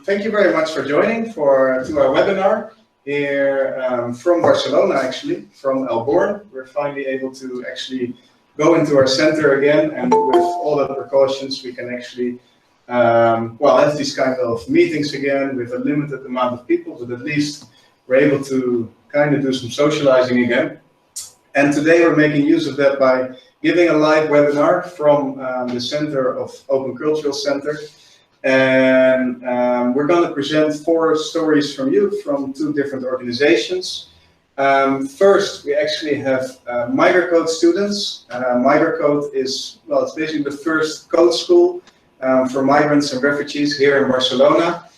Thank you very much for joining to our webinar here from Barcelona, actually, from Elborn. We're finally able to actually go into our center again, and with all the precautions, we can actually have these kind of meetings again with a limited amount of people, but at least we're able to kind of do some socializing again. And today we're making use of that by giving a live webinar from the Center of Open Cultural Center. And we're going to present 4 stories from you from 2 different organizations. First, we actually have Migracode students. Migracode is, well, it's basically the first code school for migrants and refugees here in Barcelona,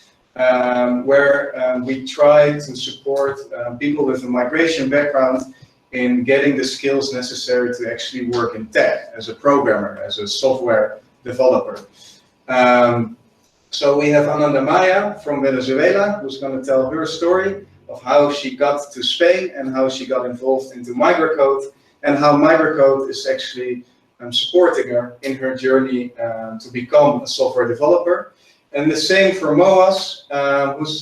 where we try to support people with a migration background in getting the skills necessary to actually work in tech as a programmer, as a software developer. So we have Ananda Maya from Venezuela, who's going to tell her story of how she got to Spain and how she got involved into Migracode, and how Migracode is actually supporting her in her journey to become a software developer. And the same for Moaz,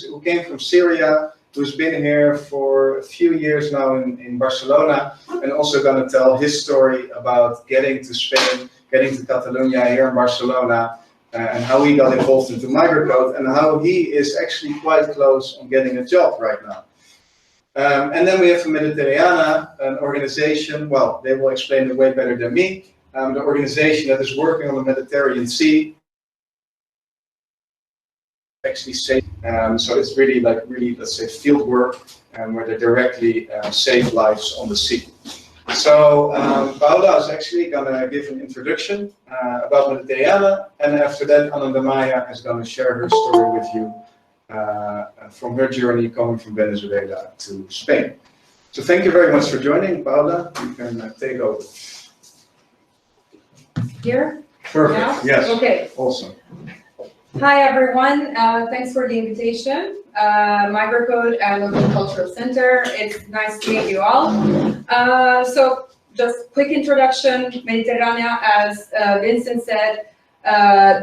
who came from Syria, who's been here for a few years now in Barcelona, and also going to tell his story about getting to Spain, getting to Catalonia here in Barcelona, and how he got involved into Migracode, and how he is actually quite close on getting a job right now. And then we have Mediterranea, an organization, well, they will explain it way better than me, the organization that is working on the Mediterranean Sea, actually safe. So it's really like let's say field work, where they directly save lives on the sea. So Paula is actually going to give an introduction about Mediterranea, and after that Ananda Maya is going to share her story with you from her journey coming from Venezuela to Spain. So thank you very much for joining, Paula. You can take over. Here? Perfect. Yeah? Yes. Okay. Awesome. Hi everyone, thanks for the invitation. Migracode and Open Cultural Center, it's nice to meet you all. So just quick introduction, Mediterranea, as Vincent said,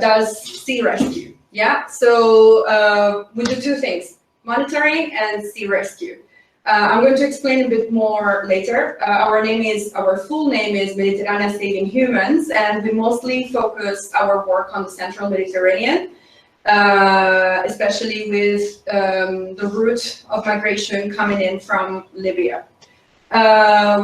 does sea rescue. Yeah, so we do 2 things, monitoring and sea rescue. I'm going to explain a bit more later. Our full name is Mediterranea Saving Humans, and we mostly focus our work on the central Mediterranean, especially with the route of migration coming in from Libya.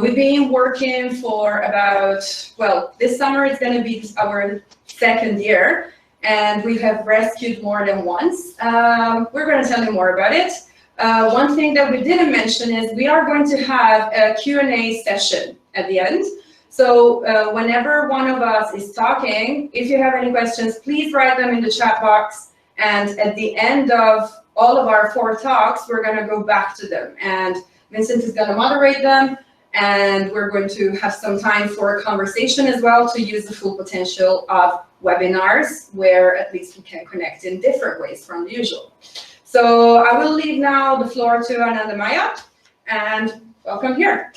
We've been working for about, well, this summer it's going to be our 2nd year, and we have rescued more than once. We're going to tell you more about it. One thing that we didn't mention is we are going to have a Q&A session at the end. So whenever one of us is talking, if you have any questions, please write them in the chat box. And at the end of all of our 4 talks, we're going to go back to them. And Vincent is going to moderate them. And we're going to have some time for a conversation as well to use the full potential of webinars, where at least we can connect in different ways from the usual. So I will leave now the floor to Ananda Maya, and welcome here.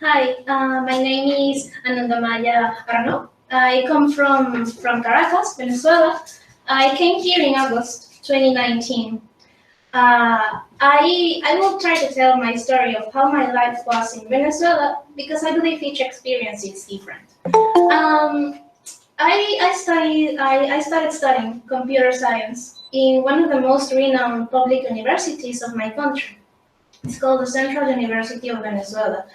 Hi, my name is Ananda Maya Arano. I come from Caracas, Venezuela. I came here in August 2019. I will try to tell my story of how my life was in Venezuela, because I believe each experience is different. I started studying computer science in one of the most renowned public universities of my country. It's called the Central University of Venezuela.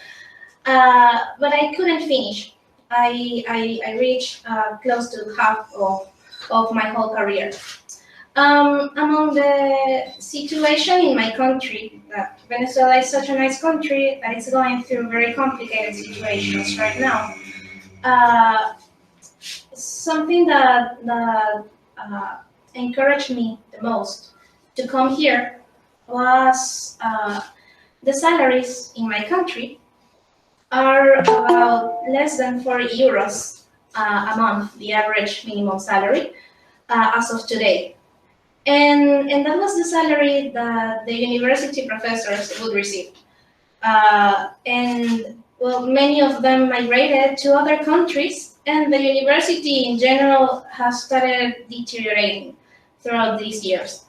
But I couldn't finish. I reached close to half of my whole career. Among the situation in my country, that Venezuela is such a nice country that it's going through very complicated situations right now. Something that encouraged me the most to come here was the salaries in my country are about less than 40 euros a month, the average minimum salary, as of today. And that was the salary that the university professors would receive. And well, many of them migrated to other countries and the university in general has started deteriorating throughout these years.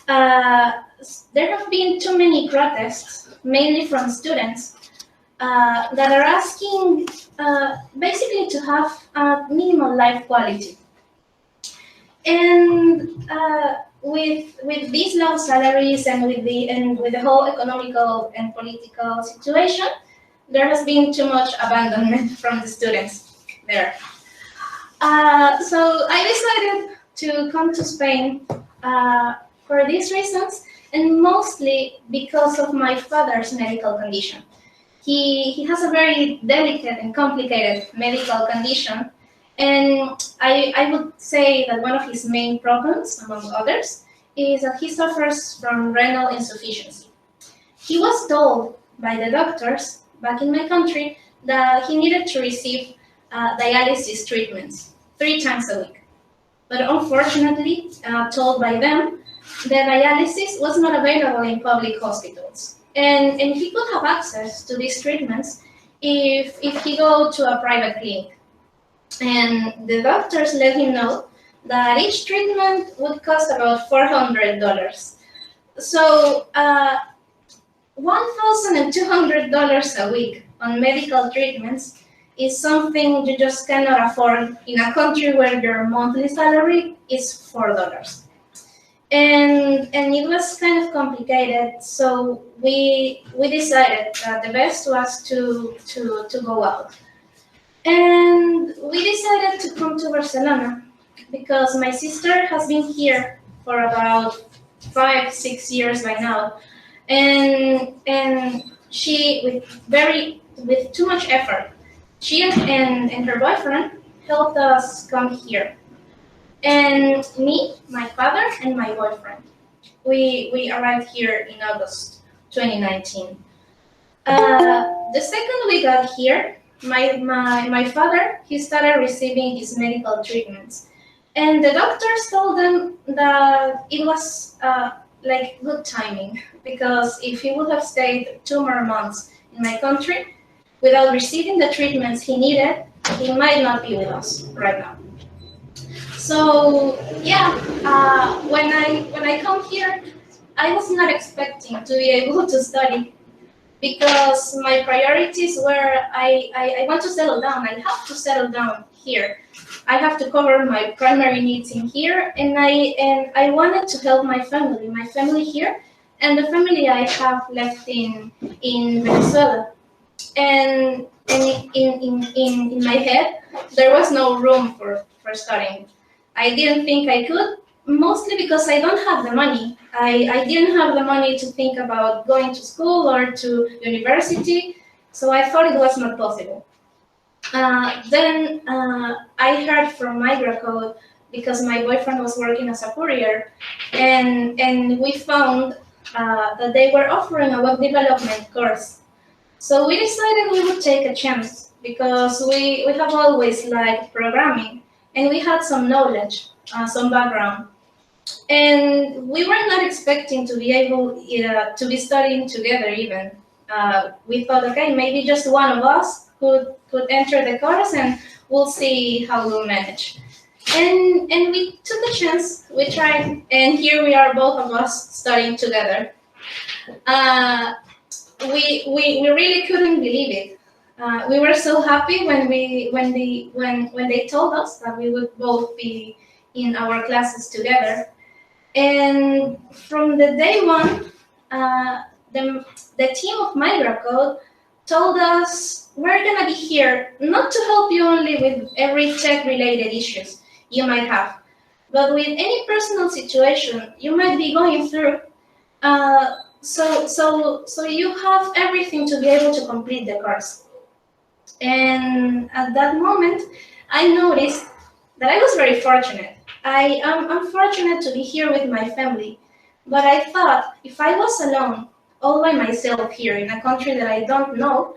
There have been too many protests, mainly from students, that are asking basically to have minimal life quality. And with these low salaries and with the whole economical and political situation, there has been too much abandonment from the students there. So I decided to come to Spain for these reasons, and mostly because of my father's medical condition. He has a very delicate and complicated medical condition, and I would say that one of his main problems, among others, is that he suffers from renal insufficiency. He was told by the doctors back in my country that he needed to receive dialysis treatments 3 times a week. But unfortunately, told by them, the dialysis was not available in public hospitals. And he could have access to these treatments if he go to a private clinic. And the doctors let him know that each treatment would cost about $400. So $1,200 a week on medical treatments is something you just cannot afford in a country where your monthly salary is $4. And it was kind of complicated, so we decided that the best was to go out. And we decided to come to Barcelona because my sister has been here for about 5-6 years by now, and she with too much effort, she and her boyfriend helped us come here. And me, my father, and my boyfriend, we arrived here in August 2019. The second we got here, my father, he started receiving his medical treatments. And the doctors told them that it was like good timing, because if he would have stayed 2 more months in my country without receiving the treatments he needed, he might not be with us right now. So yeah, when I come here, I was not expecting to be able to study, because my priorities were I want to settle down. I have to settle down here. I have to cover my primary needs in here, and I wanted to help my family here, and the family I have left in Venezuela. And in my head, there was no room for studying. I didn't think I could, mostly because I don't have the money. I didn't have the money to think about going to school or to university, so I thought it was not possible. Then I heard from Migracode, because my boyfriend was working as a courier, and we found that they were offering a web development course. So we decided we would take a chance, because we have always liked programming, and we had some knowledge, some background. And we were not expecting to be able to be studying together even. We thought, okay, maybe just one of us could enter the course, and we'll see how we'll manage. And we took a chance, we tried, and here we are, both of us studying together. We really couldn't believe it. We were so happy when they told us that we would both be in our classes together. And from the day one, the team of Migracode told us, we're gonna be here not to help you only with every tech-related issues you might have, but with any personal situation you might be going through. So you have everything to be able to complete the course. And at that moment, I noticed that I was very fortunate. I'm fortunate to be here with my family, but I thought if I was alone, all by myself here in a country that I don't know,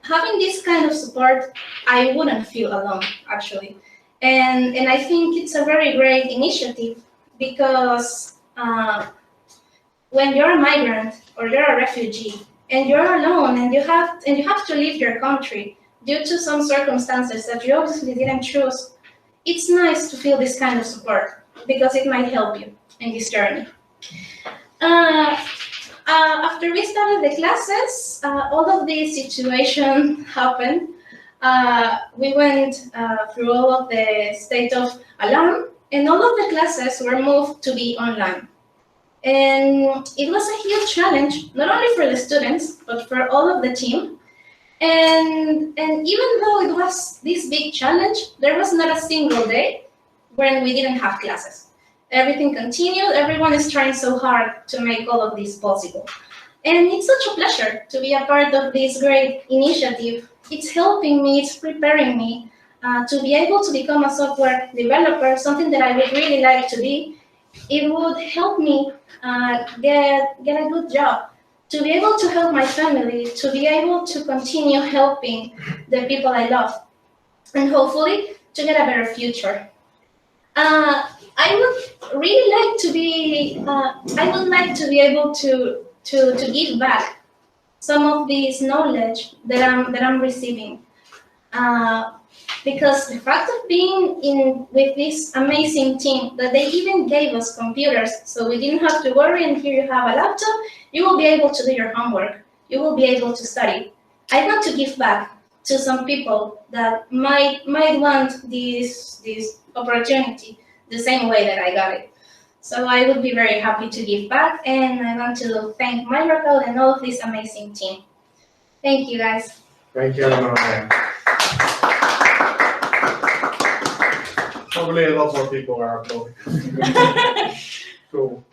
having this kind of support, I wouldn't feel alone, actually. And I think it's a very great initiative, because when you're a migrant or you're a refugee and you're alone and you have to leave your country due to some circumstances that you obviously didn't choose, it's nice to feel this kind of support because it might help you in this journey. After we started the classes, all of this situation happened. We went through all of the state of alarm, and all of the classes were moved to be online. And it was a huge challenge, not only for the students, but for all of the team. And even though it was this big challenge, there was not a single day when we didn't have classes. Everything continued, everyone is trying so hard to make all of this possible. And it's such a pleasure to be a part of this great initiative. It's helping me, it's preparing me to be able to become a software developer, something that I would really like to be. It would help me get a good job, to be able to help my family, to be able to continue helping the people I love, and hopefully to get a better future. I would really like to be, I would like to be able to give back some of this knowledge that I'm receiving. Because the fact of being with this amazing team, that they even gave us computers, so we didn't have to worry, and here you have a laptop, you will be able to do your homework, you will be able to study. I want to give back to some people that might want this opportunity the same way that I got it. So I would be very happy to give back, and I want to thank Migracode and all of this amazing team. Thank you, guys. Thank you, Eleanor. Probably a lot more people are applauding. Cool.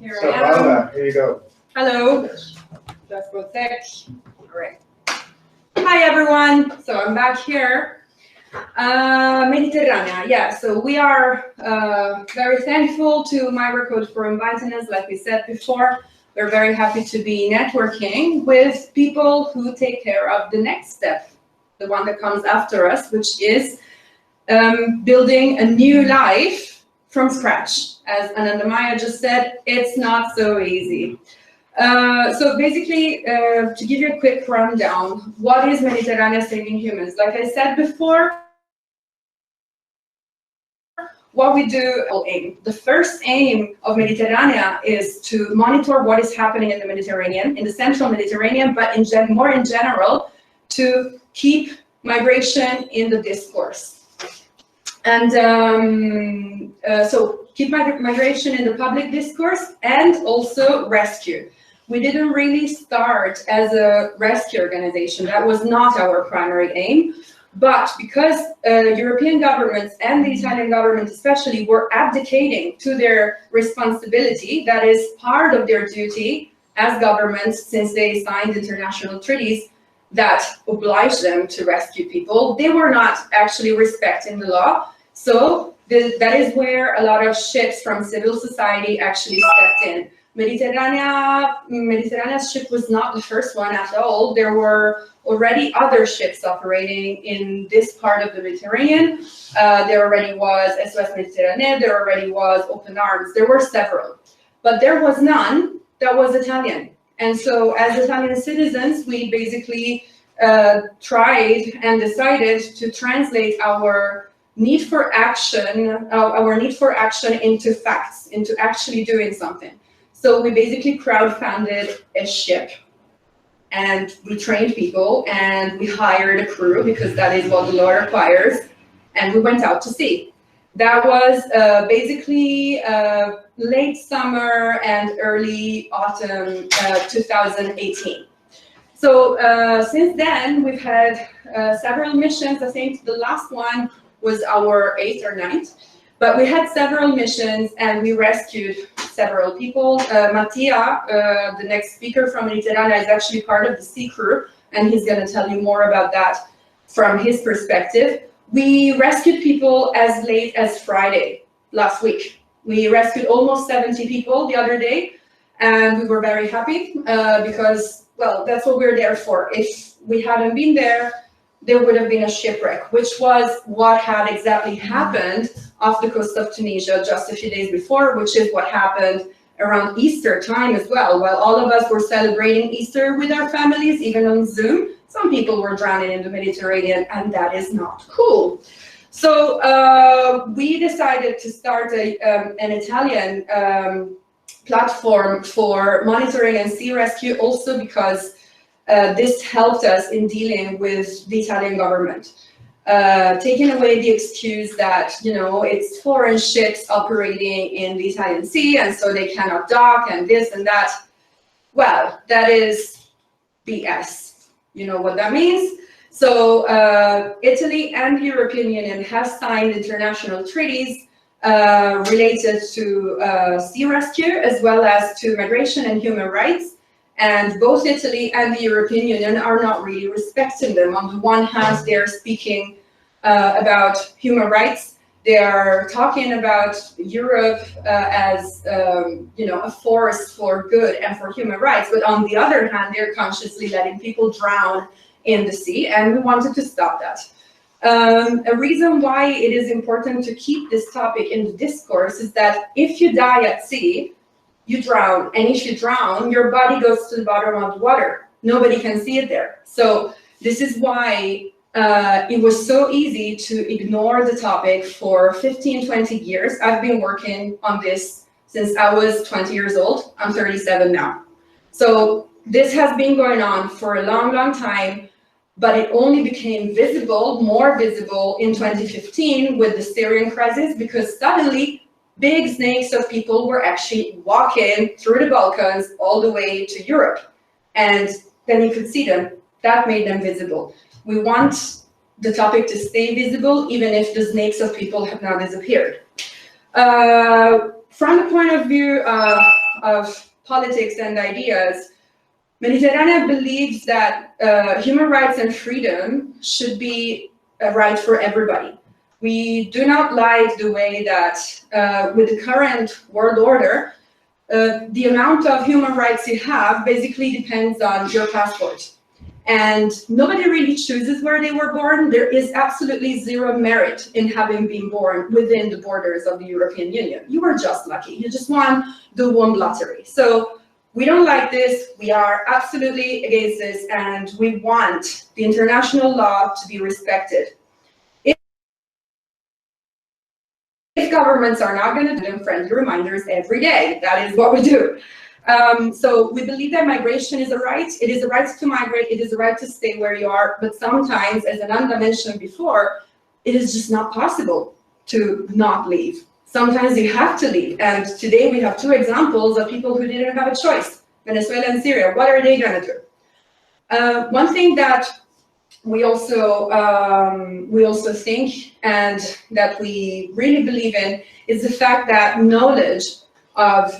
Here So, I am. Paula, here you go. Hello. Just go sec. All right. Hi, everyone. So I'm back here. Mediterranea, yeah, so we are very thankful to Migracode for inviting us. Like we said before, we're very happy to be networking with people who take care of the next step, the one that comes after us, which is building a new life from scratch. As Ananda Maya just said, it's not so easy. So basically, to give you a quick rundown, what is Mediterranea Saving Humans? Like I said before, what we do, aim. The first aim of Mediterranea is to monitor what is happening in the Mediterranean, in the central Mediterranean, but more in general, to keep migration in the discourse. And so keep migration in the public discourse and also rescue. We didn't really start as a rescue organization. That was not our primary aim. But because European governments and the Italian government especially were abdicating to their responsibility, that is part of their duty as governments since they signed international treaties that oblige them to rescue people, they were not actually respecting the law. So that is where a lot of ships from civil society actually stepped in. Mediterranea's ship was not the first one at all. There were already other ships operating in this part of the Mediterranean. There already was SOS Mediterranee, there already was Open Arms, there were several. But there was none that was Italian. And so as Italian citizens, we basically tried and decided to translate our need for action into facts, into actually doing something. So we basically crowdfunded a ship, and we trained people, and we hired a crew because that is what the law requires, and we went out to sea. That was basically late summer and early autumn 2018. So since then, we've had several missions. I think the last one was our 8th or 9th. But we had several missions, and we rescued several people. Mattia, the next speaker from Mediterranea, is actually part of the sea crew, and he's going to tell you more about that from his perspective. We rescued people as late as Friday last week. We rescued almost 70 people the other day, and we were very happy because, well, that's what we're there for. If we hadn't been there, there would have been a shipwreck, which was what had exactly happened off the coast of Tunisia just a few days before, which is what happened around Easter time as well. While all of us were celebrating Easter with our families, even on Zoom, some people were drowning in the Mediterranean, and that is not cool. So we decided to start an Italian platform for monitoring and sea rescue, also because this helped us in dealing with the Italian government. Taking away the excuse that, it's foreign ships operating in the Italian Sea and so they cannot dock and this and that. Well, that is BS. You know what that means? So Italy and the European Union have signed international treaties related to sea rescue as well as to migration and human rights. And both Italy and the European Union are not really respecting them. On the one hand, they're speaking about human rights. They are talking about Europe as a force for good and for human rights. But on the other hand, they're consciously letting people drown in the sea, and we wanted to stop that. A reason why it is important to keep this topic in the discourse is that if you die at sea, you drown, and if you drown, your body goes to the bottom of the water. Nobody can see it there. So this is why it was so easy to ignore the topic for 15, 20 years. I've been working on this since I was 20 years old. I'm 37 now. So this has been going on for a long, long time, but it only became visible, more visible in 2015 with the Syrian crisis, because suddenly big snakes of people were actually walking through the Balkans all the way to Europe. And then you could see them. That made them visible. We want the topic to stay visible, even if the snakes of people have now disappeared. From the point of view of politics and ideas, Mediterranea believes that human rights and freedom should be a right for everybody. We do not like the way that with the current world order, the amount of human rights you have basically depends on your passport. And nobody really chooses where they were born. There is absolutely zero merit in having been born within the borders of the European Union. You were just lucky. You just won the womb lottery. So we don't like this. We are absolutely against this, and we want the international law to be respected. If governments are not going to do them friendly reminders every day, that is what we do. So we believe that migration is a right. It is a right to migrate. It is a right to stay where you are. But sometimes, as Ananda mentioned before, it is just not possible to not leave. Sometimes you have to leave. And today we have two examples of people who didn't have a choice, Venezuela and Syria. What are they going to do? One thing that we also think, and that we really believe in, is the fact that knowledge of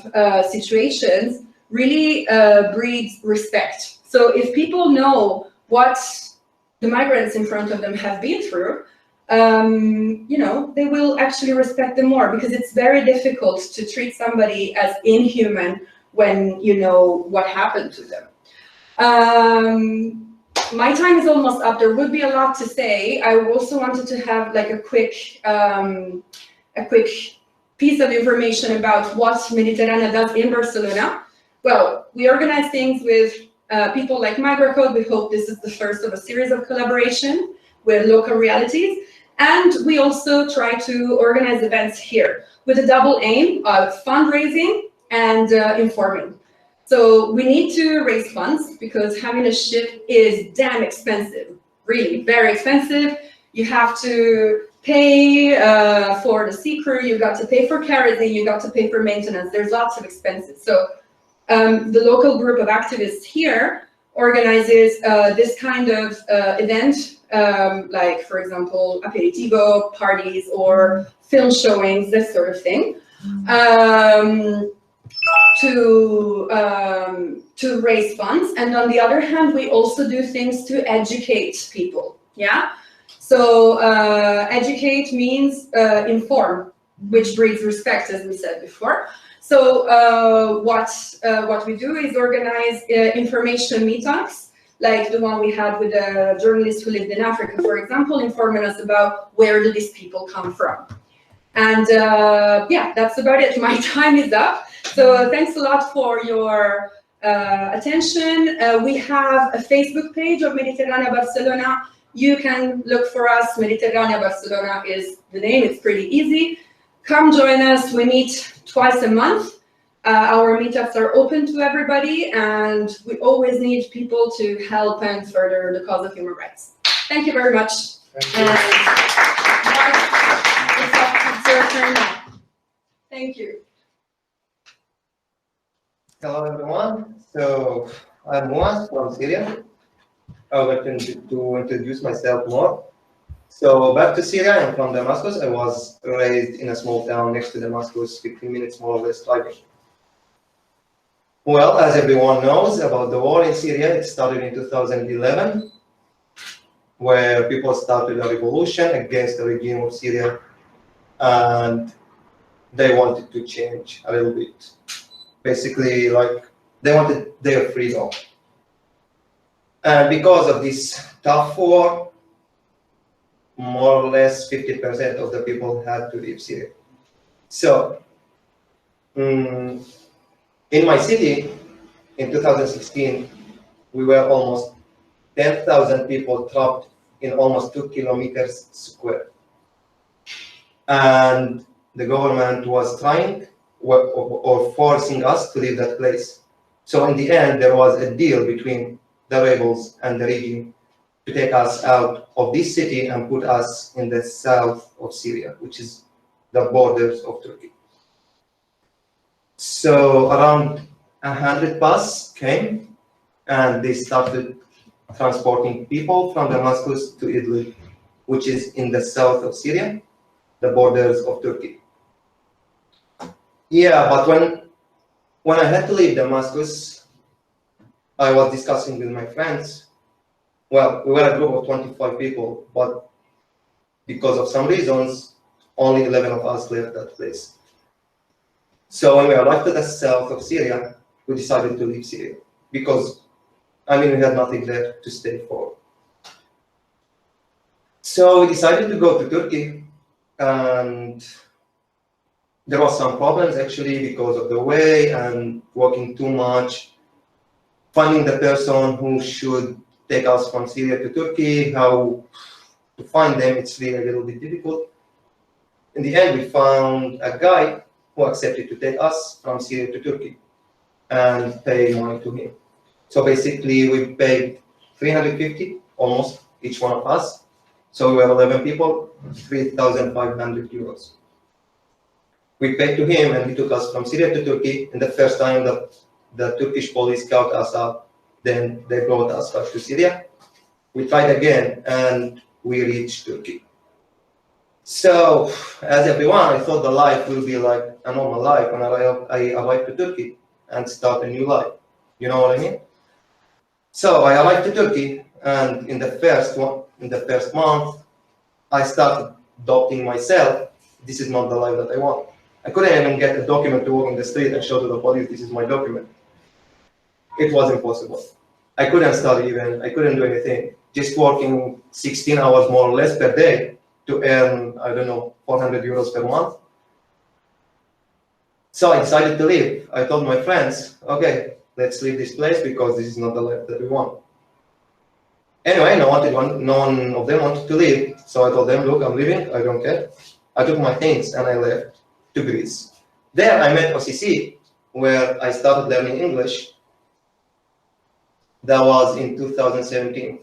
situations really breeds respect. So if people know what the migrants in front of them have been through, they will actually respect them more, because it's very difficult to treat somebody as inhuman when you know what happened to them. My time is almost up. There would be a lot to say. I also wanted to have like a quick piece of information about what Mediterranea does in Barcelona. Well, we organize things with people like Migracode. We hope this is the first of a series of collaboration with local realities. And we also try to organize events here with a double aim of fundraising and informing. So we need to raise funds, because having a ship is damn expensive, really very expensive. You have to pay for the sea crew, you got to pay for kerosene, you got to pay for maintenance. There's lots of expenses. So the local group of activists here organizes this kind of event, like, for example, aperitivo parties or film showings, this sort of thing, to raise funds. And on the other hand, we also do things to educate people. Yeah. So educate means inform, which breeds respect, as we said before. So what we do is organize information meetups, like the one we had with a journalist who lived in Africa, for example, informing us about where do these people come from. And yeah, that's about it. My time is up. So thanks a lot for your attention. We have a Facebook page of Mediterranea Barcelona. You can look for us. Mediterranea Barcelona is the name. It's pretty easy. Come join us. We meet twice a month. Our meetups are open to everybody, and we always need people to help and further the cause of human rights. Thank you very much. Thank you. And Mark, it's your turn now. Thank you. Hello everyone. So I'm Muaz from Syria. I would like to introduce myself more. So back to Syria, I'm from Damascus. I was raised in a small town next to Damascus, 15 minutes more or less driving. Well, as everyone knows about the war in Syria, it started in 2011, where people started a revolution against the regime of Syria, and they wanted to change a little bit. Basically, like, they wanted their freedom. And because of this tough war, more or less 50% of the people had to leave Syria. So, in my city, in 2016, we were almost 10,000 people trapped in almost 2 kilometers square. And the government was trying or forcing us to leave that place. So in the end, there was a deal between the rebels and the regime to take us out of this city and put us in the south of Syria, which is the borders of Turkey. So around 100 buses came, and they started transporting people from Damascus to Idlib, which is in the south of Syria, the borders of Turkey. Yeah, but when I had to leave Damascus, I was discussing with my friends. Well, we were a group of 25 people, but because of some reasons, only 11 of us left that place. So when we arrived to the south of Syria, we decided to leave Syria because, I mean, we had nothing there to stay for. So we decided to go to Turkey, and there was some problems actually because of the way and walking too much, finding the person who should take us from Syria to Turkey, how to find them, it's really a little bit difficult. In the end, we found a guy who accepted to take us from Syria to Turkey and pay money to him. So basically, we paid 350 almost each one of us. So we were 11 people, 3,500 euros. We paid to him, and he took us from Syria to Turkey. And the first time that the Turkish police caught us up, then they brought us back to Syria. We tried again, and we reached Turkey. So, as everyone, I thought the life will be like a normal life when I arrived to Turkey and start a new life. You know what I mean? So I arrived to Turkey, and in the first month, I started doubting myself. This is not the life that I want. I couldn't even get a document to walk in the street and show to the police, this is my document. It was impossible. I couldn't study even, I couldn't do anything. Just working 16 hours more or less per day to earn, I don't know, 400 euros per month. So I decided to leave. I told my friends, okay, let's leave this place because this is not the life that we want. Anyway, no one of them wanted to leave. So I told them, look, I'm leaving, I don't care. I took my things and I left to Greece. There I met OCC, where I started learning English. That was in 2017.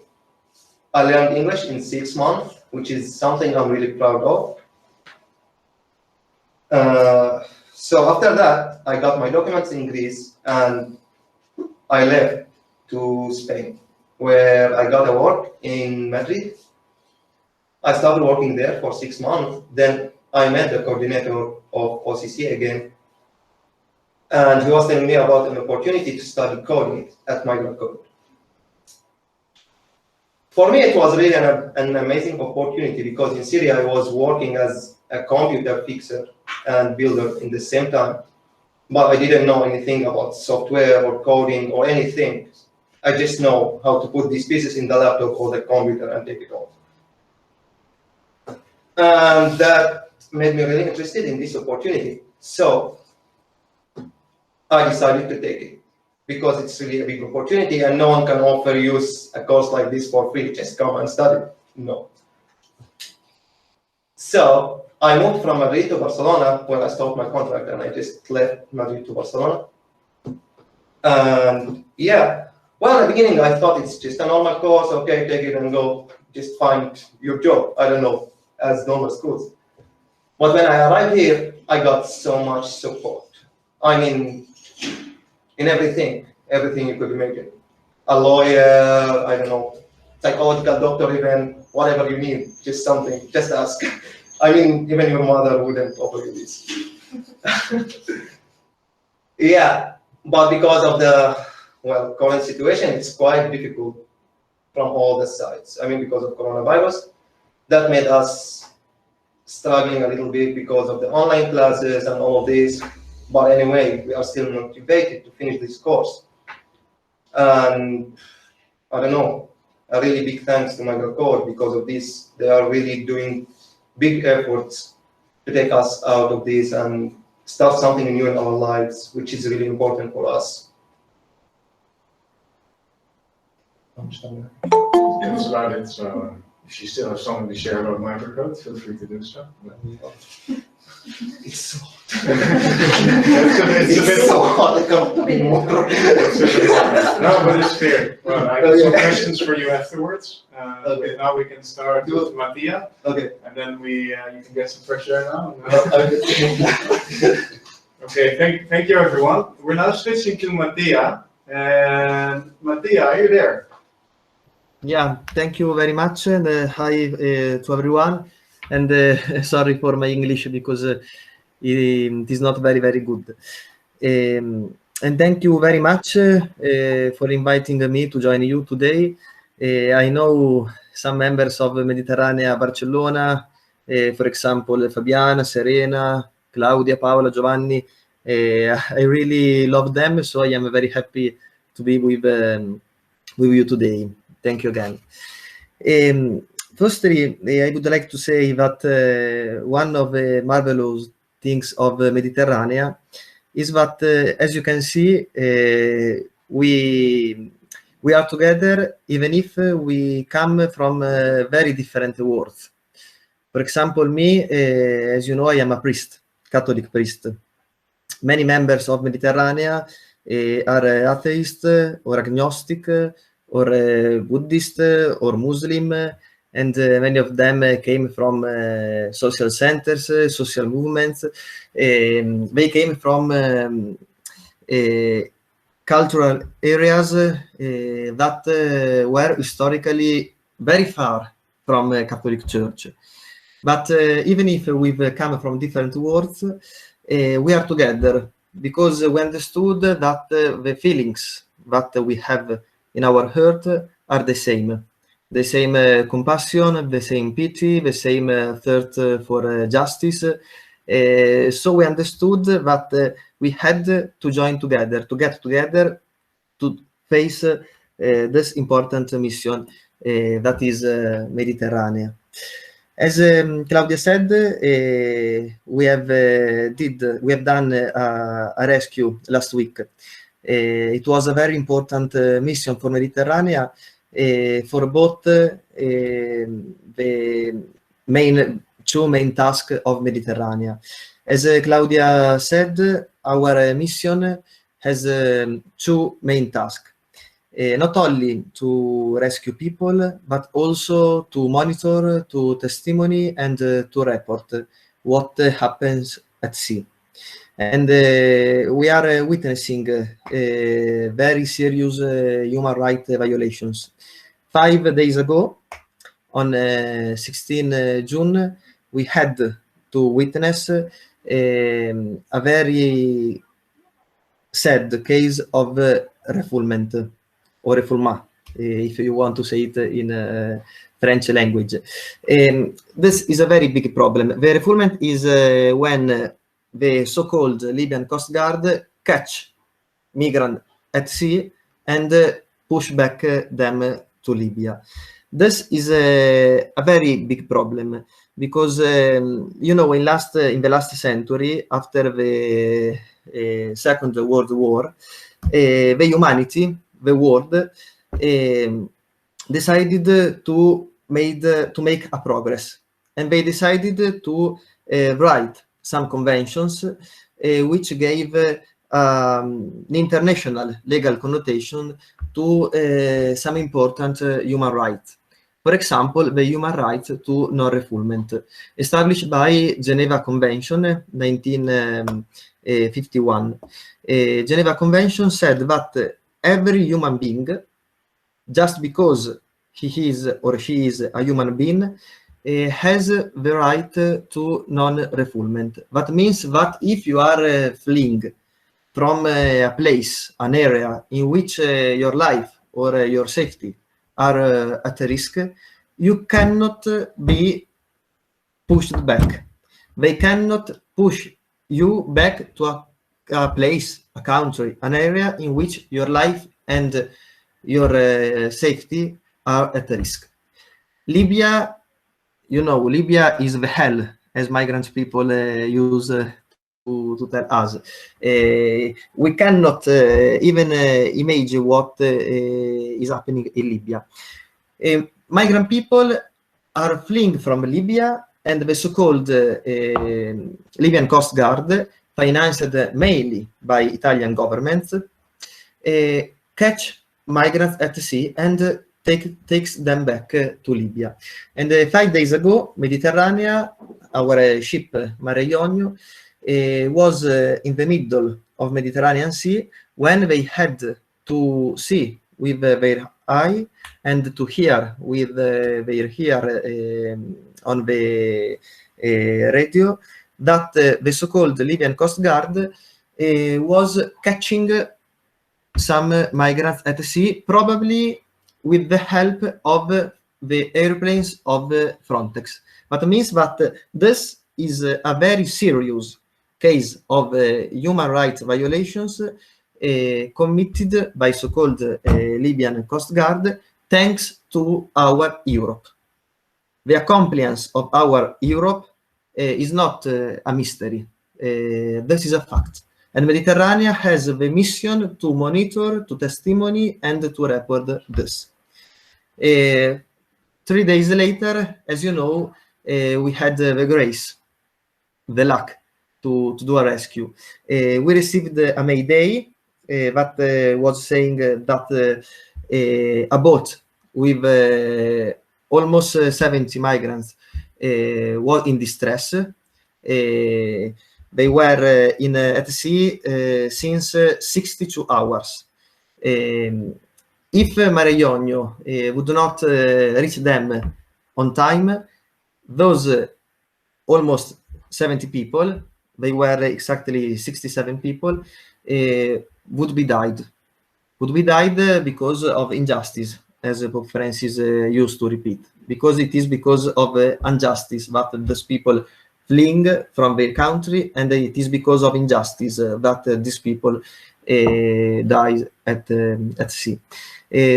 I learned English in 6 months, which is something I'm really proud of. So after that, I got my documents in Greece and I left to Spain, where I got a work in Madrid. I started working there for 6 months. Then I met the coordinator of OCC again, and he was telling me about an opportunity to study coding at Migracode. For me, it was really an amazing opportunity because in Syria I was working as a computer fixer and builder in the same time, but I didn't know anything about software or coding or anything. I just know how to put these pieces in the laptop or the computer and take it off. And that made me really interested in this opportunity. So I decided to take it. because it's really a big opportunity and no one can offer you a course like this for free. Just come and study. No. So I moved from Madrid to Barcelona when I stopped my contract, and I just left Madrid to Barcelona. And yeah, well, at the beginning I thought it's just a normal course, okay, take it and go, just find your job, I don't know, as normal schools. But when I arrived here, I got so much support. I mean, in everything you could imagine. A lawyer, I don't know, psychological doctor even, whatever you need, just something, just ask. I mean, even your mother wouldn't offer you this. Yeah, but because of the, well, current situation, it's quite difficult from all the sides. I mean, because of coronavirus, that made us struggling a little bit because of the online classes and all of this. But anyway, we are still motivated to finish this course. And I don't know, a really big thanks to Migracode because of this. They are really doing big efforts to take us out of this and start something new in our lives, which is really important for us. That's about it. So if you still have something to share about Migracode, feel free to do so. It's so hot. It's a bit so hot. I can't put in water. No, but it's fair. Well, I have some questions for you afterwards. Okay. Now we can start with Mattia. Okay. And then you can get some fresh air now. Okay, thank you everyone. We're now switching to Mattia. And Mattia, are you there? Yeah, thank you very much, and hi to everyone. And sorry for my English because it is not very good. And thank you very much for inviting me to join you today. I know some members of Mediterranea Barcelona, for example, Fabiana, Serena, Claudia, Paola, Giovanni. I really love them, so I am very happy to be with you today. Thank you again. Firstly, I would like to say that one of the marvelous things of Mediterranea is that, as you can see, we are together even if we come from very different worlds. For example, me, as you know, I am a priest, Catholic priest. Many members of Mediterranea are atheist or agnostic or Buddhist or Muslim, and many of them came from social centers, social movements. They came from cultural areas that were historically very far from Catholic Church. But even if we've come from different worlds, we are together because we understood that the feelings that we have in our heart are the same compassion, the same pity, the same thirst for justice. So we understood that we had to join together, to get together, to face this important mission that is Mediterranean. As Claudia said, we have done a rescue last week. It was a very important mission for Mediterranea for both the two main tasks of Mediterranea. As Claudia said, our mission has two main tasks. Not only to rescue people, but also to monitor, to testimony, and to report what happens at sea. And we are witnessing very serious human rights violations. 5 days ago, on 16 June, we had to witness a very sad case of refoulement, or refoulement, if you want to say it in French language. This is a very big problem. The refoulement is when the so-called Libyan Coast Guard catch migrants at sea and push back them to Libya. This is a very big problem because, you know, in the last century, after the Second World War, the humanity, the world, decided to make a progress, and they decided to write some conventions which gave an international legal connotation to some important human rights. For example, the human right to non-refoulement, established by Geneva Convention 1951. Geneva Convention said that every human being, just because he is or she is a human being, has the right to non-refoulement. That means that if you are fleeing from a place, an area in which your life or your safety are at risk, you cannot be pushed back. They cannot push you back to a place, a country, an area in which your life and your safety are at risk. Libya, you know, Libya is the hell, as migrant people use to tell us. We cannot even imagine what is happening in Libya. Migrant people are fleeing from Libya, and the so-called Libyan Coast Guard, financed mainly by Italian governments, catch migrants at sea and takes them back to Libya. And 5 days ago, Mediterranea, our ship Mare Ionio, was in the middle of Mediterranean Sea when they had to see with their eye and to hear with their ear on the radio that the so-called Libyan Coast Guard was catching some migrants at sea, probably with the help of the airplanes of Frontex. But it means that this is a very serious case of human rights violations committed by so-called Libyan Coast Guard, thanks to our Europe. The accomplice of our Europe is not a mystery. This is a fact. And Mediterranean has the mission to monitor, to testimony, and to report this. 3 days later, as you know, we had the grace, the luck to do a rescue. We received a mayday that was saying that a boat with almost 70 migrants was in distress. They were at sea since 62 hours. If Mare Ionio would not reach them on time, those almost 70 people, they were exactly 67 people, would be died. Would be died because of injustice, as Pope Francis used to repeat. Because it is because of injustice that these people fleeing from their country, and it is because of injustice that these people die at sea.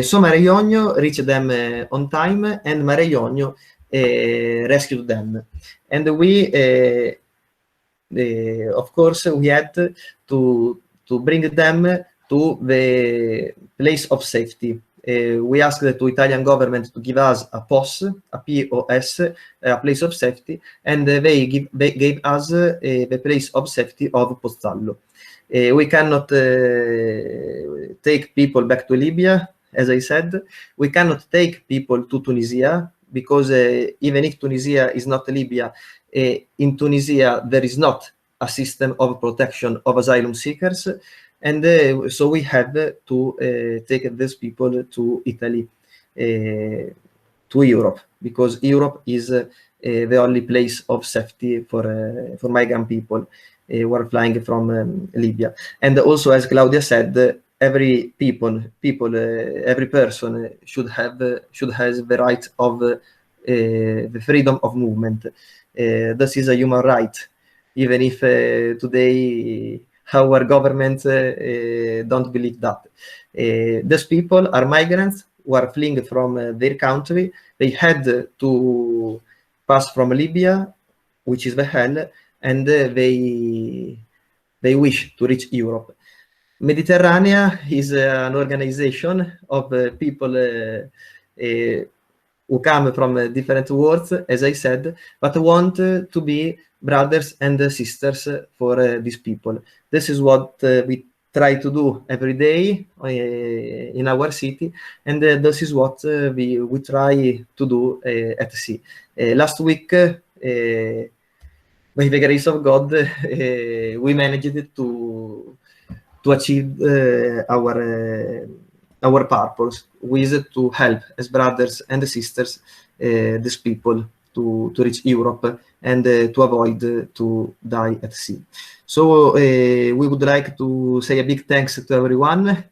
So Mare Ionio reached them on time, and Mare Ionio rescued them. And we, of course, we had to bring them to the place of safety. We asked the Italian government to give us a POS, a POS, a place of safety, and they gave us the place of safety of Pozzallo. We cannot take people back to Libya, as I said. We cannot take people to Tunisia, because even if Tunisia is not Libya, in Tunisia there is not a system of protection of asylum seekers. And so we had to take these people to Italy, to Europe, because Europe is the only place of safety for migrant people who are flying from Libya. And also, as Claudia said, every person should have the right of the freedom of movement. This is a human right, even if today our government don't believe that. These people are migrants who are fleeing from their country. They had to pass from Libya, which is the hell, and they wish to reach Europe. Mediterranea is an organization of people who come from different worlds, as I said, but want to be brothers and sisters for these people. This is what we try to do every day in our city, and this is what we try to do at sea. Last week, by the grace of God, we managed to achieve our purpose, with to help as brothers and sisters these people to reach Europe and to avoid to die at sea. So we would like to say a big thanks to everyone,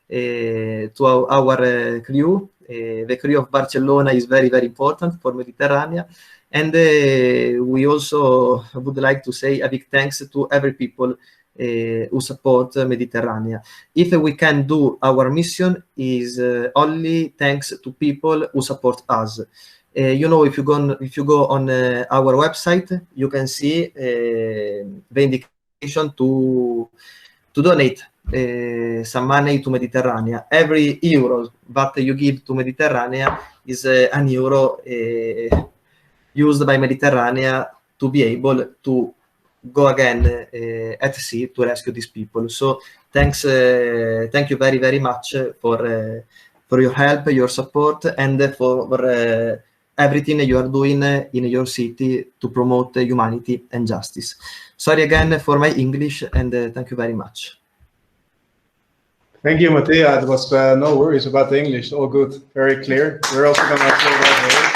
to our crew. The crew of Barcelona is very, very important for Mediterranean. And we also would like to say a big thanks to every people who support Mediterranean. If we can do our mission is only thanks to people who support us. You know, if you go on our website, you can see the indication to donate some money to Mediterranean. Every euro that you give to Mediterranean is an euro used by Mediterranean to be able to go again at sea to rescue these people. So thank you very, very much for your help, your support, and for everything you are doing in your city to promote humanity and justice. Sorry again for my English, and thank you very much. Thank you, Mattia. It was no worries about the English. All good, very clear. We're also going to say that here.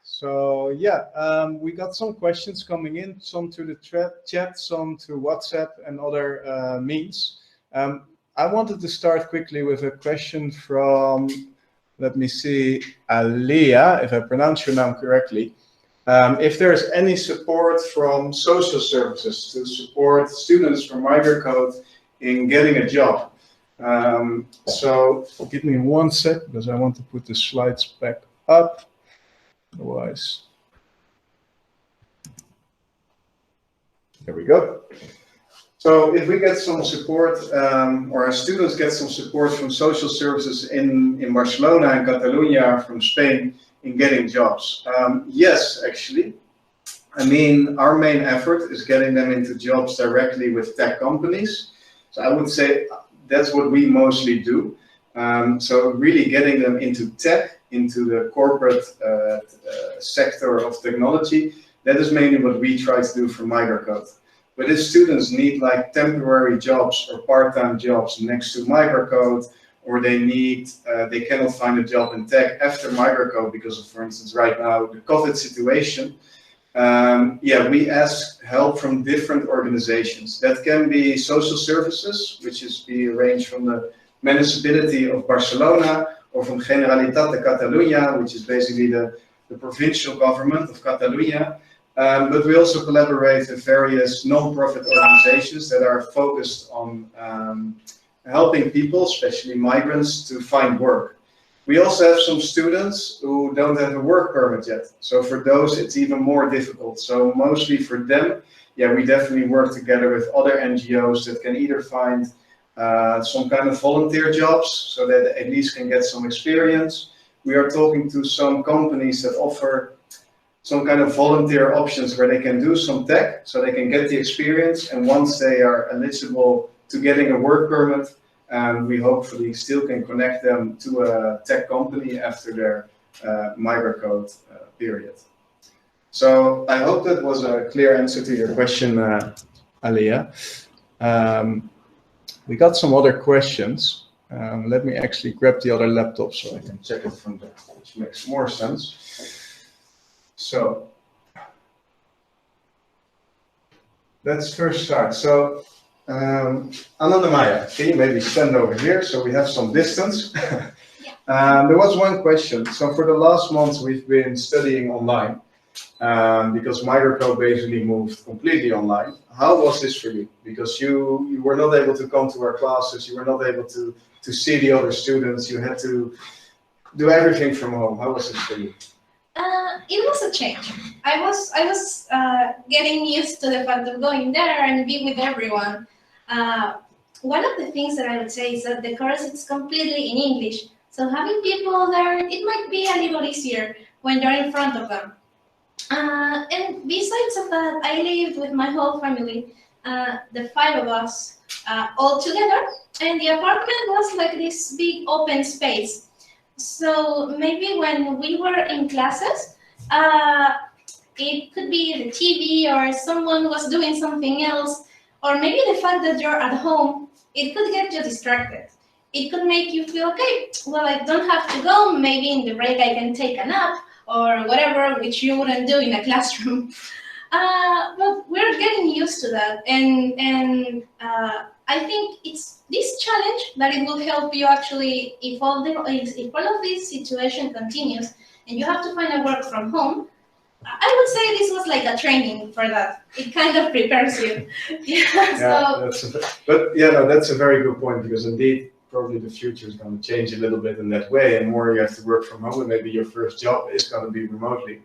So yeah, we got some questions coming in, some to the chat, some to WhatsApp and other means. I wanted to start quickly with a question from, let me see, Alia, if I pronounce your name correctly. If there's any support from social services to support students from Migracode in getting a job. So give me 1 sec, because I want to put the slides back up. Otherwise, there we go. So if we get some support, or our students get some support from social services in Barcelona and Catalonia from Spain in getting jobs. Yes, actually. I mean, our main effort is getting them into jobs directly with tech companies. So I would say that's what we mostly do. So really getting them into tech, into the corporate sector of technology, that is mainly what we try to do for Migracode. But if students need like temporary jobs or part-time jobs next to Migracode, or they cannot find a job in tech after Migracode because of, for instance, right now, the COVID situation, yeah, we ask help from different organizations. That can be social services, which is be arranged from the municipality of Barcelona, or from Generalitat de Catalunya, which is basically the provincial government of Catalonia. But we also collaborate with various non-profit organizations that are focused on helping people, especially migrants, to find work. We also have some students who don't have a work permit yet. So for those, it's even more difficult. So mostly for them, yeah, we definitely work together with other NGOs that can either find some kind of volunteer jobs, so that they at least can get some experience. We are talking to some companies that offer some kind of volunteer options where they can do some tech, so they can get the experience, and once they are eligible to getting a work permit, we hopefully still can connect them to a tech company after their Migracode period. So I hope that was a clear answer to your question, Alia. We got some other questions. Let me actually grab the other laptop so I can check it from there, which makes more sense. So let's first start. So Ananda Maya, can you maybe stand over here so we have some distance? There was one question. So for the last months, we've been studying online because Migracode basically moved completely online. How was this for you? Because you were not able to come to our classes, you were not able to see the other students, you had to do everything from home. How was this for you? It was a change. I was getting used to the fact of going there and be with everyone. One of the things that I would say is that the course is completely in English. So having people there, it might be a little easier when you're in front of them. And besides of that, I lived with my whole family, the 5 of us, all together. And the apartment was like this big open space. So maybe when we were in classes, it could be the TV or someone was doing something else, or maybe the fact that you're at home, it could get you distracted. It could make you feel, okay, well, I don't have to go, maybe in the break I can take a nap, or whatever, which you wouldn't do in a classroom. But we're getting used to that, and I think it's this challenge that it will help you actually, if all of this situation continues and you have to find a work from home, I would say this was like a training for that. It kind of prepares you. That's a very good point, because indeed, probably the future is going to change a little bit in that way, and more you have to work from home, and maybe your first job is going to be remotely.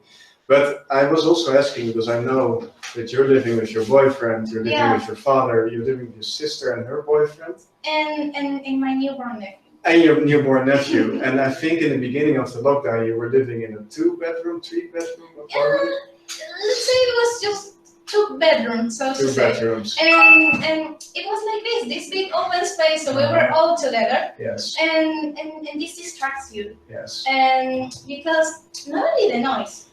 But I was also asking, because I know that you're living with your boyfriend, you're living with your father, you're living with your sister and her boyfriend. And my newborn nephew. And your newborn nephew. And I think in the beginning of the lockdown, you were living in a 2-bedroom, 3-bedroom apartment? Let's say it was just 2 bedrooms, so to say. 2 bedrooms. And it was like this big open space, so we were all together. Yes. And this distracts you. Yes. And because not only the noise,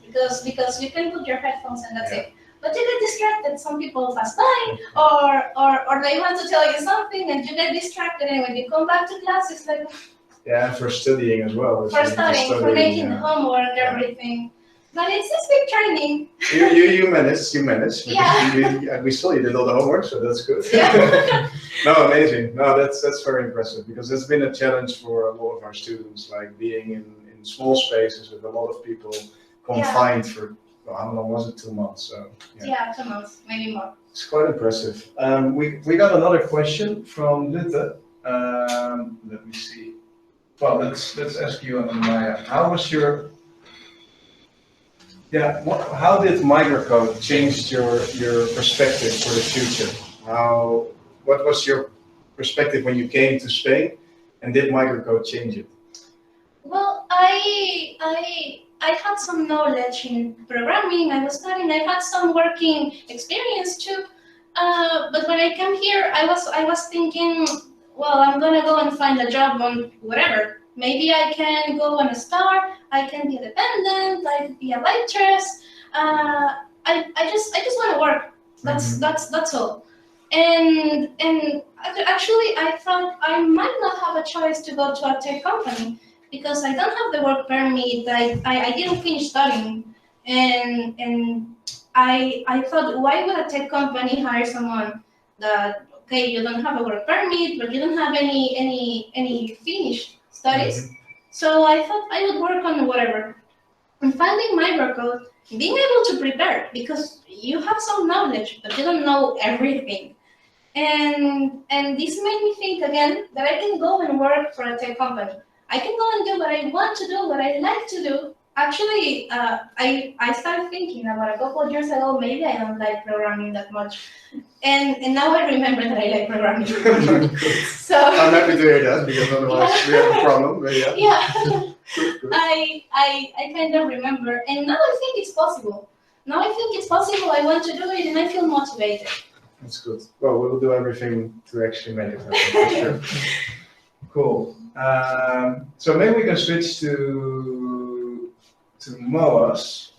because you can put your headphones and that's it. But you get distracted. Some people pass by, or they want to tell you something, and you get distracted. And when you come back to class, it's like for studying as well. For studying, for making the homework, everything. But it's this big training. You managed. Yeah. We saw you did all the homework, so that's good. Yeah. No, amazing. No, that's very impressive, because it's been a challenge for a lot of our students, like being in small spaces with a lot of people confined for, how long was it? 2 months. So 2 months, maybe more. It's quite impressive. We got another question from Lutte. Let me see. Well, let's ask you, Maya. How was your how did Migracode change your perspective for the future? What was your perspective when you came to Spain, and did Migracode change it? Well, I had some knowledge in programming. I was studying. I had some working experience too. But when I came here, I was thinking, well, I'm gonna go and find a job on whatever. Maybe I can go on a start. I can be independent. I could be a waitress. I just want to work. That's all. And actually, I thought I might not have a choice to go to a tech company, because I don't have the work permit. I didn't finish studying, and I thought, why would a tech company hire someone that, okay, you don't have a work permit, but you don't have any finished studies? So I thought I would work on whatever. And finding Migracode, being able to prepare, because you have some knowledge, but you don't know everything. And this made me think again that I can go and work for a tech company. I can go and do what I want to do, what I like to do. Actually, I started thinking about a couple of years ago, maybe I don't like programming that much. And now I remember that I like programming. So I'm happy to hear that, because otherwise we have a problem. But I kind of remember, and now I think it's possible. Now I think it's possible, I want to do it, and I feel motivated. That's good. Well, we will do everything to actually make it happen, for sure. Cool. So maybe we can switch to Moaz.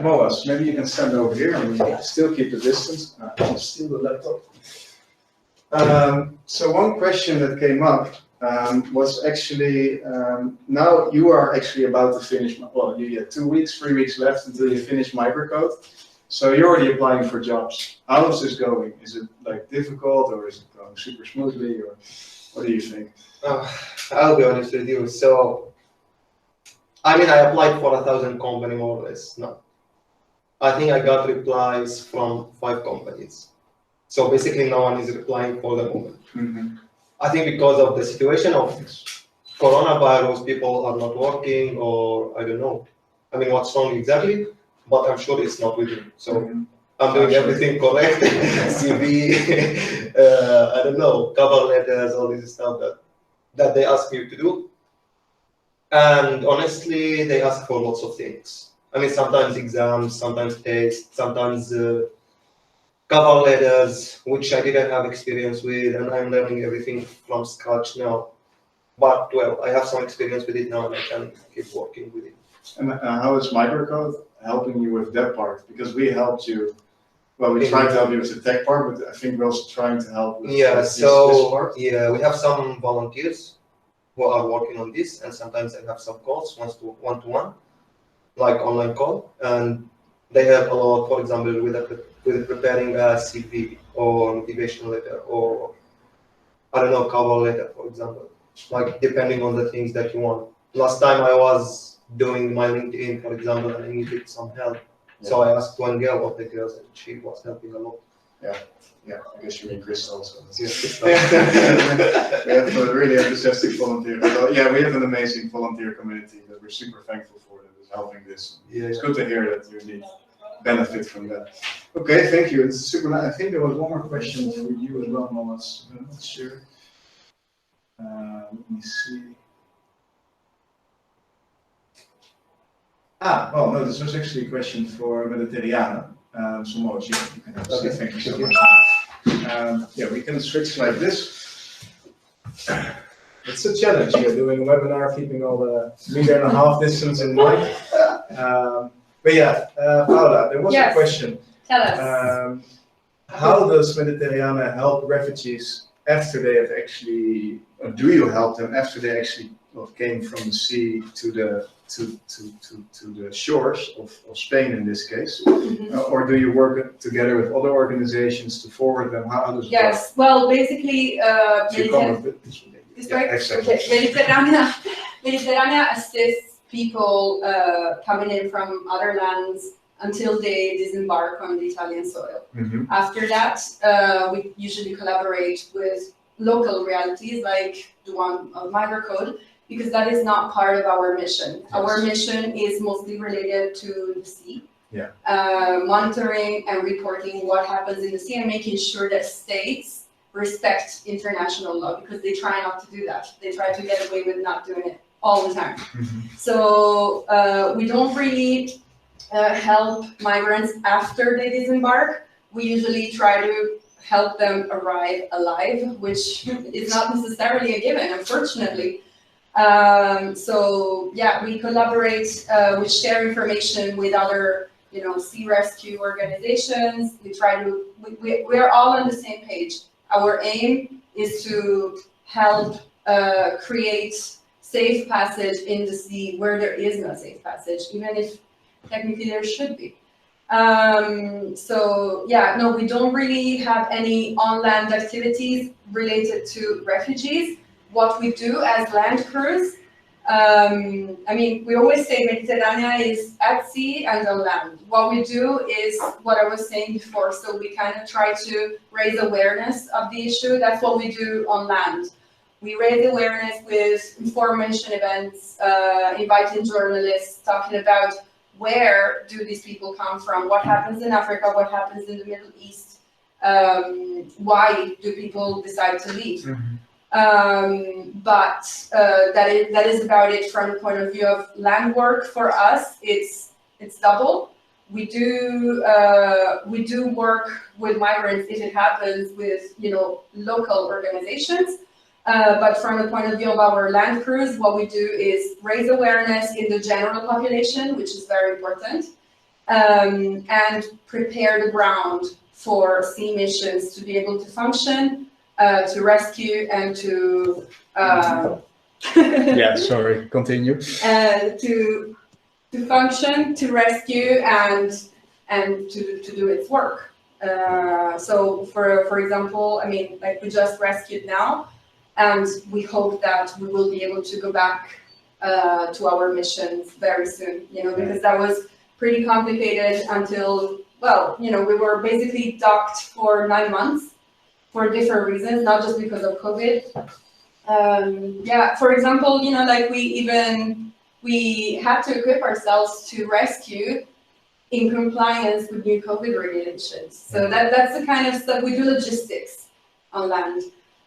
Moaz, maybe you can stand over here, and we can still keep the distance. I'll steal the laptop. So one question that came up was actually, now you are actually about to finish, well, you have 2 weeks, 3 weeks left until you finish Migracode. So you're already applying for jobs. How is this going? Is it like difficult, or is it going super smoothly, or what do you think? I'll be honest with you. So, I mean, I applied for 1,000 companies more or less. No, I think I got replies from 5 companies. So basically, no one is replying for the moment. I think because of the situation of coronavirus, people are not working, or I don't know. I mean, what's wrong exactly? But I'm sure it's not with me. So I'm doing everything correct. CV, I don't know, cover letters, all this stuff that they ask you to do. And honestly, they ask for lots of things. I mean, sometimes exams, sometimes tests, sometimes cover letters, which I didn't have experience with, and I'm learning everything from scratch now. But well, I have some experience with it now, and I can keep working with it. And how is Migracode helping you with that part? Because we helped you. Well, we tried to help you with the tech part, but I think we're also trying to help with this part. Yeah, we have some volunteers who are working on this, and sometimes I have some calls, one-to-one, like online call, and they have a lot, for example, with preparing a CV or motivation letter or, I don't know, cover letter, for example, like depending on the things that you want. Last time I was doing my LinkedIn, for example, and I needed some help. Yeah. So I asked one girl of the girls, and she was helping a lot. Yeah, I guess you mean Chris also. Yes, we have a really enthusiastic volunteer. But, yeah, we have an amazing volunteer community that we're super thankful for that is helping this. Yeah, it's good to hear that you need benefit from that. Okay, thank you. It's super nice. I think there was one more question for you as well, Mohammed. I'm not sure. Let me see. Well, no, this was actually a question for Mediterranea. So Mohammed, you can have a seat. Thank you so much. Yeah, we can switch like this. It's a challenge here, doing a webinar, keeping all the meter and a half distance in mind. But yeah, Paula, there was a question. Tell us. How does Mediterranea help refugees after they have actually, or do you help them after they actually came from the sea to the shores of Spain in this case? Or do you work together with other organizations to forward them? How does it work? Yes, well, basically, Mediterranea assists people coming in from other lands until they disembark on the Italian soil. After that, we usually collaborate with local realities like the one of Migracode, because that is not part of our mission. Yes. Our mission is mostly related to the sea, monitoring and reporting what happens in the sea and making sure that states respect international law, because they try not to do that. They try to get away with not doing it all the time. So we don't really help migrants after they disembark. We usually try to help them arrive alive, which is not necessarily a given, unfortunately. So yeah, we collaborate, we share information with other, sea rescue organizations. We try to, we're all on the same page. Our aim is to help create safe passage in the sea where there is no safe passage, even if technically there should be. So yeah, no, we don't really have any on-land activities related to refugees. What we do as land crews, I mean, we always say Mediterranea is at sea and on land. What we do is what I was saying before, so we kind of try to raise awareness of the issue. That's what we do on land. We raise awareness with information events, inviting journalists, talking about where do these people come from, what happens in Africa, what happens in the Middle East, why do people decide to leave. But that is about it from the point of view of land work. For us, it's double. We do work with migrants if it happens with local organizations. But from the point of view of our land crews, what we do is raise awareness in the general population, which is very important, and prepare the ground for sea missions to be able to function, to rescue, and to yeah, sorry, continue. To function, to rescue, and to do its work. So for example, I mean, like we just rescued now. And we hope that we will be able to go back to our missions very soon, because that was pretty complicated until, well, we were basically docked for 9 months for different reasons, not just because of COVID. Yeah, for example, you know, like we had to equip ourselves to rescue in compliance with new COVID regulations. So that's the kind of stuff we do, logistics on land.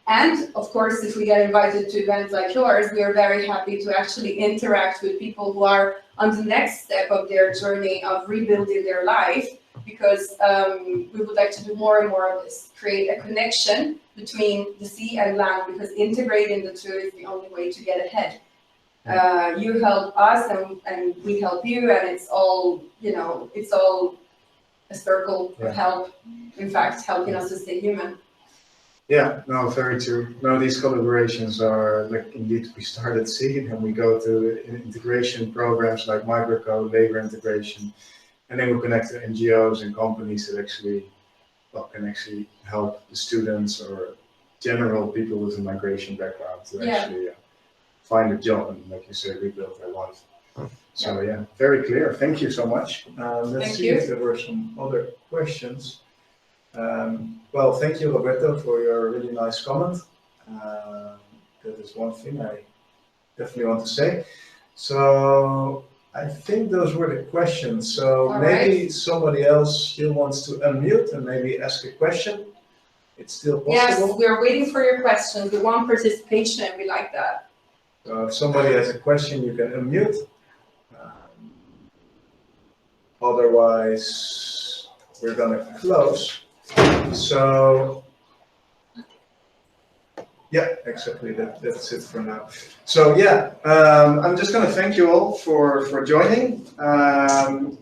And of course, if we get invited to events like yours, we are very happy to actually interact with people who are on the next step of their journey of rebuilding their life, because we would like to do more and more of this, create a connection between the sea and land, because integrating the two is the only way to get ahead. You help us and we help you, and it's all, you know, it's all a circle of help, in fact, helping us to stay human. Yeah, no, very true. No, these collaborations are like, indeed, we start at sea and we go to integration programs like Migracode, labor integration, and then we connect to NGOs and companies that actually, well, can actually help the students or general people with a migration background to actually find a job and, like you said, rebuild their life. So yeah, very clear. Thank you so much. Let's see if there were some other questions. Well, thank you, Roberto, for your really nice comment. That is one thing I definitely want to say. So I think those were the questions. So maybe somebody else still wants to unmute and maybe ask a question. It's still possible. Yes, we're waiting for your questions. We want participation, and we like that. So if somebody has a question, you can unmute. Otherwise, we're gonna close. So, yeah, exactly. That's it for now. So yeah, I'm just going to thank you all for joining.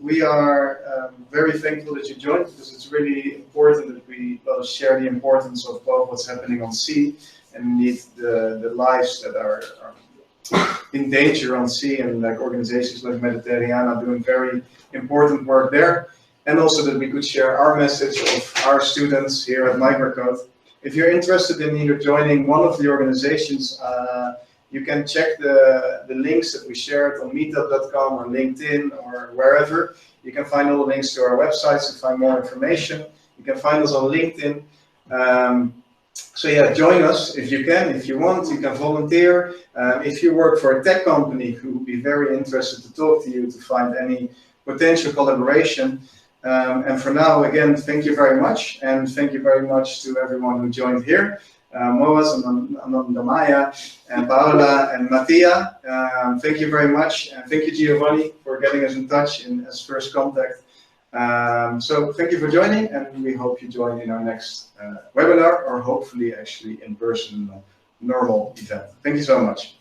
We are very thankful that you joined, because it's really important that we both share the importance of both what's happening on sea and indeed the lives that are in danger on sea, and like organizations like Mediterranea doing very important work there. And also that we could share our message of our students here at Migracode. If you're interested in either joining one of the organizations, you can check the links that we shared on meetup.com or LinkedIn or wherever. You can find all the links to our websites to find more information. You can find us on LinkedIn. So yeah, join us if you can. If you want, you can volunteer. If you work for a tech company, who would be very interested to talk to you to find any potential collaboration. And for now, again, thank you very much. And thank you very much to everyone who joined here. Moaz and Anandamaya and Paola and Mattia. Thank you very much. And thank you, Giovanni, for getting us in touch as first contact. So thank you for joining, and we hope you join in our next webinar, or hopefully actually in person normal event. Thank you so much.